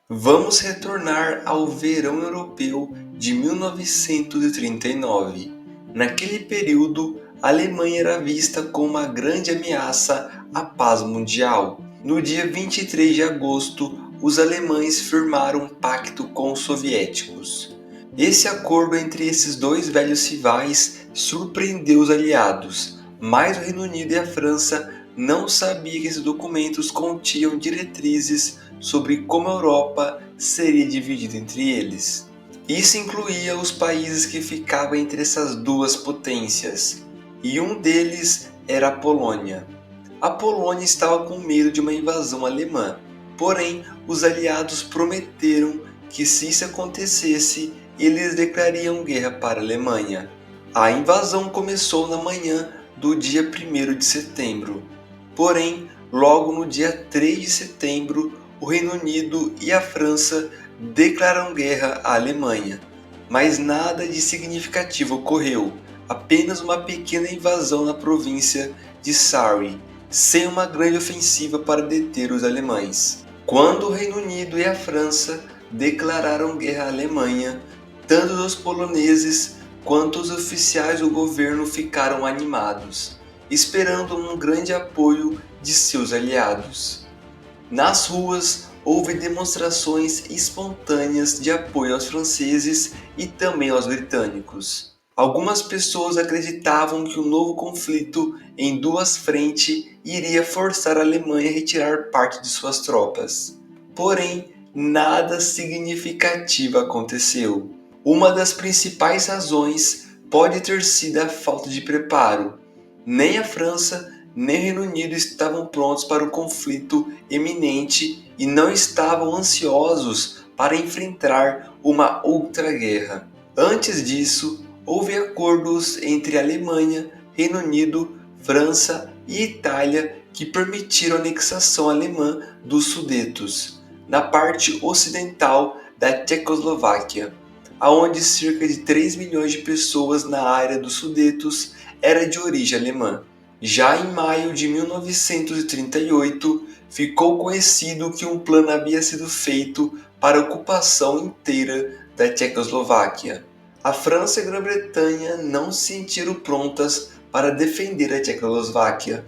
Vamos retornar ao verão europeu de 1939. Naquele período, a Alemanha era vista como uma grande ameaça à paz mundial. No dia 23 de agosto, os alemães firmaram um pacto com os soviéticos. Esse acordo entre esses dois velhos rivais surpreendeu os aliados, mas o Reino Unido e a França não sabiam que esses documentos continham diretrizes sobre como a Europa seria dividida entre eles. Isso incluía os países que ficavam entre essas duas potências, e um deles era a Polônia. A Polônia estava com medo de uma invasão alemã, porém os aliados prometeram que se isso acontecesse, eles declarariam guerra para a Alemanha. A invasão começou na manhã do dia 1º de setembro, porém, logo no dia 3 de setembro, o Reino Unido e a França declararam guerra à Alemanha. Mas nada de significativo ocorreu, apenas uma pequena invasão na província de Surrey, sem uma grande ofensiva para deter os alemães. Quando o Reino Unido e a França declararam guerra à Alemanha, tanto os poloneses quanto os oficiais do governo ficaram animados, esperando um grande apoio de seus aliados. Nas ruas, houve demonstrações espontâneas de apoio aos franceses e também aos britânicos. Algumas pessoas acreditavam que o novo conflito em duas frentes iria forçar a Alemanha a retirar parte de suas tropas. Porém, nada significativo aconteceu. Uma das principais razões pode ter sido a falta de preparo. Nem a França nem o Reino Unido estavam prontos para o conflito iminente e não estavam ansiosos para enfrentar uma outra guerra. Antes disso, houve acordos entre Alemanha, Reino Unido, França e Itália que permitiram a anexação alemã dos Sudetos, na parte ocidental da Tchecoslováquia, aonde cerca de 3 milhões de pessoas na área dos Sudetos era de origem alemã. Já em maio de 1938, ficou conhecido que um plano havia sido feito para a ocupação inteira da Tchecoslováquia. A França e a Grã-Bretanha não se sentiram prontas para defender a Tchecoslováquia.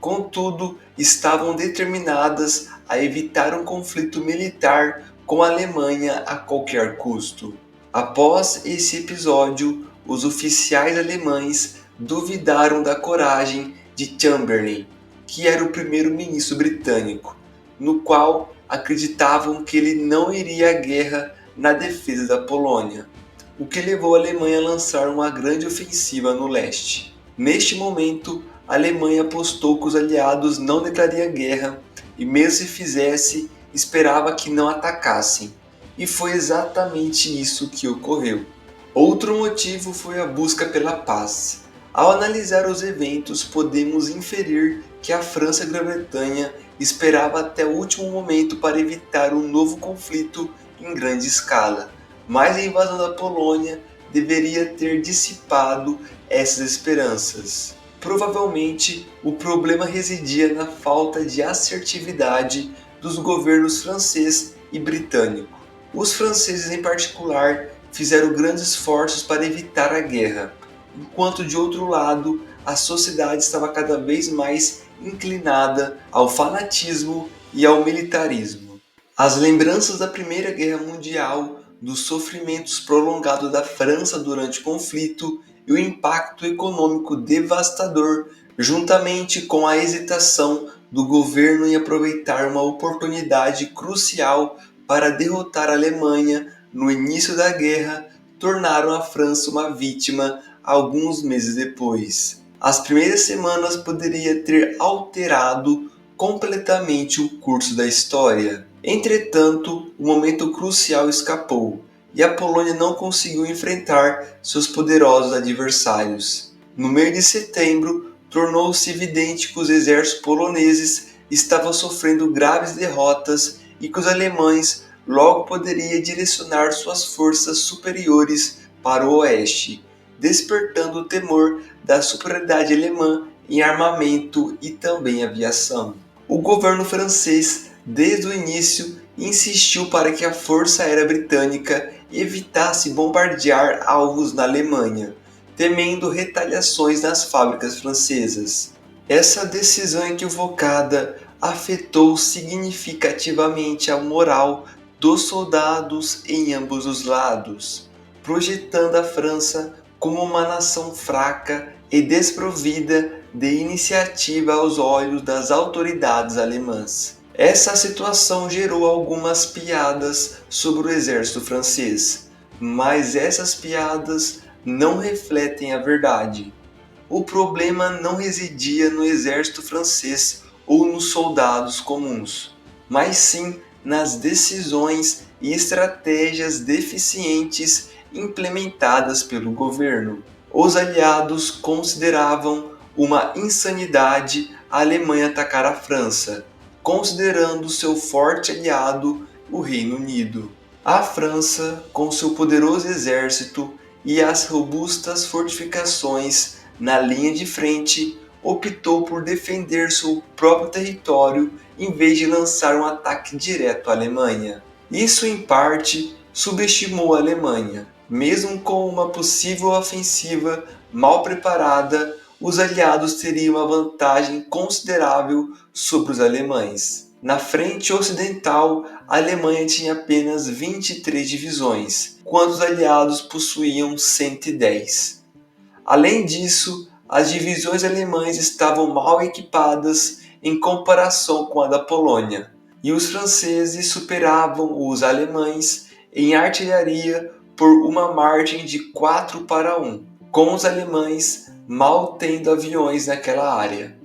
Contudo, estavam determinadas a evitar um conflito militar com a Alemanha a qualquer custo. Após esse episódio, os oficiais alemães duvidaram da coragem de Chamberlain, que era o primeiro-ministro britânico, no qual acreditavam que ele não iria à guerra na defesa da Polônia, o que levou a Alemanha a lançar uma grande ofensiva no leste. Neste momento, a Alemanha apostou que os aliados não declarariam guerra e, mesmo se fizesse, esperava que não atacassem. E foi exatamente isso que ocorreu. Outro motivo foi a busca pela paz. Ao analisar os eventos, podemos inferir que a França e a Grã-Bretanha esperavam até o último momento para evitar um novo conflito em grande escala, mas a invasão da Polônia deveria ter dissipado essas esperanças. Provavelmente, o problema residia na falta de assertividade dos governos francês e britânico. Os franceses, em particular, fizeram grandes esforços para evitar a guerra, enquanto de outro lado a sociedade estava cada vez mais inclinada ao fanatismo e ao militarismo. As lembranças da Primeira Guerra Mundial, dos sofrimentos prolongados da França durante o conflito e o impacto econômico devastador, juntamente com a hesitação do governo em aproveitar uma oportunidade crucial para derrotar a Alemanha no início da guerra, tornaram a França uma vítima alguns meses depois. As primeiras semanas poderiam ter alterado completamente o curso da história. Entretanto, o momento crucial escapou e a Polônia não conseguiu enfrentar seus poderosos adversários. No mês de setembro, tornou-se evidente que os exércitos poloneses estavam sofrendo graves derrotas e que os alemães logo poderiam direcionar suas forças superiores para o oeste, despertando o temor da superioridade alemã em armamento e também aviação. O governo francês, desde o início, insistiu para que a Força Aérea Britânica evitasse bombardear alvos na Alemanha, temendo retaliações nas fábricas francesas. Essa decisão equivocada afetou significativamente a moral dos soldados em ambos os lados, projetando a França como uma nação fraca e desprovida de iniciativa aos olhos das autoridades alemãs. Essa situação gerou algumas piadas sobre o exército francês, mas essas piadas não refletem a verdade. O problema não residia no exército francês ou nos soldados comuns, mas sim nas decisões e estratégias deficientes implementadas pelo governo. Os aliados consideravam uma insanidade a Alemanha atacar a França, considerando seu forte aliado, o Reino Unido. A França, com seu poderoso exército e as robustas fortificações na linha de frente, optou por defender seu próprio território em vez de lançar um ataque direto à Alemanha. Isso, em parte, subestimou a Alemanha. Mesmo com uma possível ofensiva mal preparada, os aliados teriam uma vantagem considerável sobre os alemães. Na frente ocidental, a Alemanha tinha apenas 23 divisões, enquanto os aliados possuíam 110. Além disso, as divisões alemãs estavam mal equipadas em comparação com a da Polônia, e os franceses superavam os alemães em artilharia por uma margem de 4-1, com os alemães mal tendo aviões naquela área.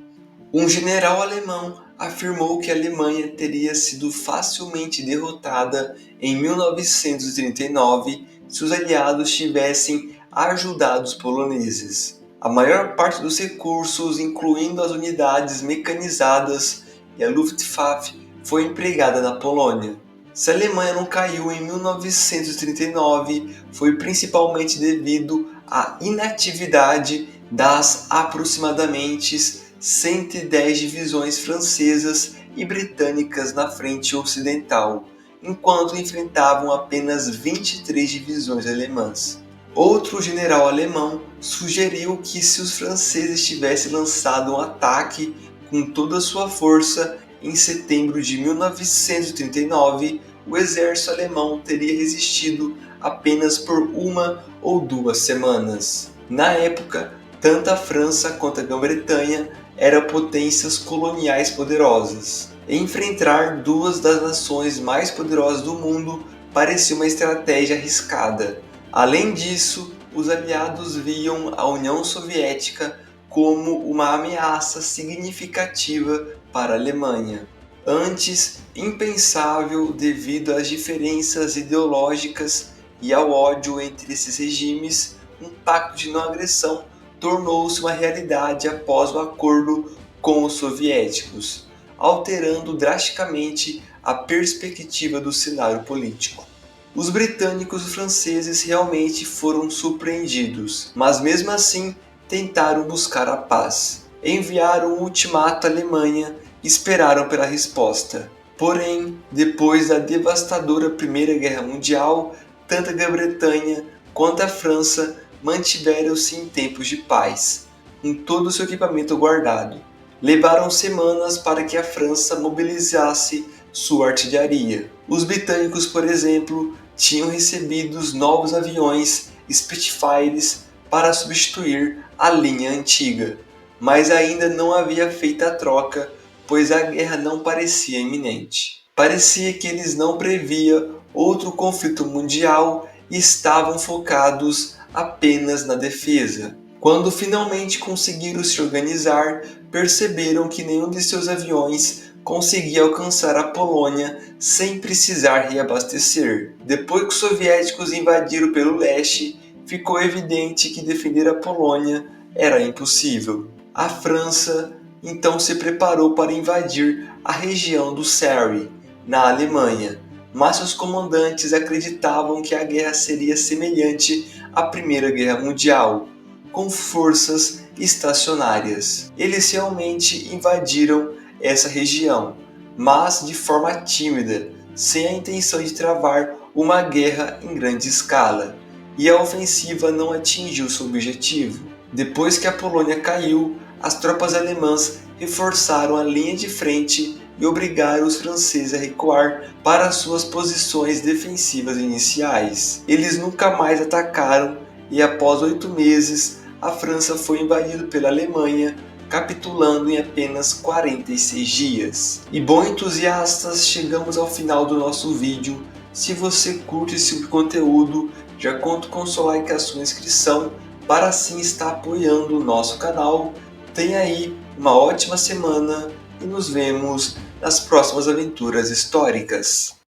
Um general alemão afirmou que a Alemanha teria sido facilmente derrotada em 1939 se os aliados tivessem ajudado os poloneses. A maior parte dos recursos, incluindo as unidades mecanizadas e a Luftwaffe, foi empregada na Polônia. Se a Alemanha não caiu em 1939, foi principalmente devido à inatividade das aproximadamente 110 divisões francesas e britânicas na frente ocidental, enquanto enfrentavam apenas 23 divisões alemãs. Outro general alemão sugeriu que se os franceses tivessem lançado um ataque com toda a sua força em setembro de 1939, o exército alemão teria resistido apenas por 1 ou 2 semanas. Na época, tanto a França quanto a Grã-Bretanha eram potências coloniais poderosas. Enfrentar duas das nações mais poderosas do mundo parecia uma estratégia arriscada. Além disso, os aliados viam a União Soviética como uma ameaça significativa para a Alemanha. Antes impensável devido às diferenças ideológicas e ao ódio entre esses regimes, um pacto de não agressão tornou-se uma realidade após o acordo com os soviéticos, alterando drasticamente a perspectiva do cenário político. Os britânicos e os franceses realmente foram surpreendidos, mas mesmo assim tentaram buscar a paz. Enviaram um ultimato à Alemanha e esperaram pela resposta. Porém, depois da devastadora Primeira Guerra Mundial, tanto a Grã-Bretanha quanto a França mantiveram-se em tempos de paz, com todo o seu equipamento guardado. Levaram semanas para que a França mobilizasse sua artilharia. Os britânicos, por exemplo, tinham recebido novos aviões Spitfires para substituir a linha antiga, mas ainda não havia feito a troca, pois a guerra não parecia iminente. Parecia que eles não previam outro conflito mundial e estavam focados apenas na defesa. Quando finalmente conseguiram se organizar, perceberam que nenhum de seus aviões conseguia alcançar a Polônia sem precisar reabastecer. Depois que os soviéticos invadiram pelo leste, ficou evidente que defender a Polônia era impossível. A França então se preparou para invadir a região do Sarre, na Alemanha, mas seus comandantes acreditavam que a guerra seria semelhante à Primeira Guerra Mundial, com forças estacionárias. Eles realmente invadiram essa região, mas de forma tímida, sem a intenção de travar uma guerra em grande escala, e a ofensiva não atingiu seu objetivo. Depois que a Polônia caiu, as tropas alemãs reforçaram a linha de frente e obrigaram os franceses a recuar para suas posições defensivas iniciais. Eles nunca mais atacaram e, após 8 meses, a França foi invadida pela Alemanha, capitulando em apenas 46 dias. E bom, entusiastas, chegamos ao final do nosso vídeo. Se você curte esse conteúdo, já conto com seu like e a sua inscrição para assim estar apoiando o nosso canal. Tenha aí uma ótima semana e nos vemos nas próximas aventuras históricas.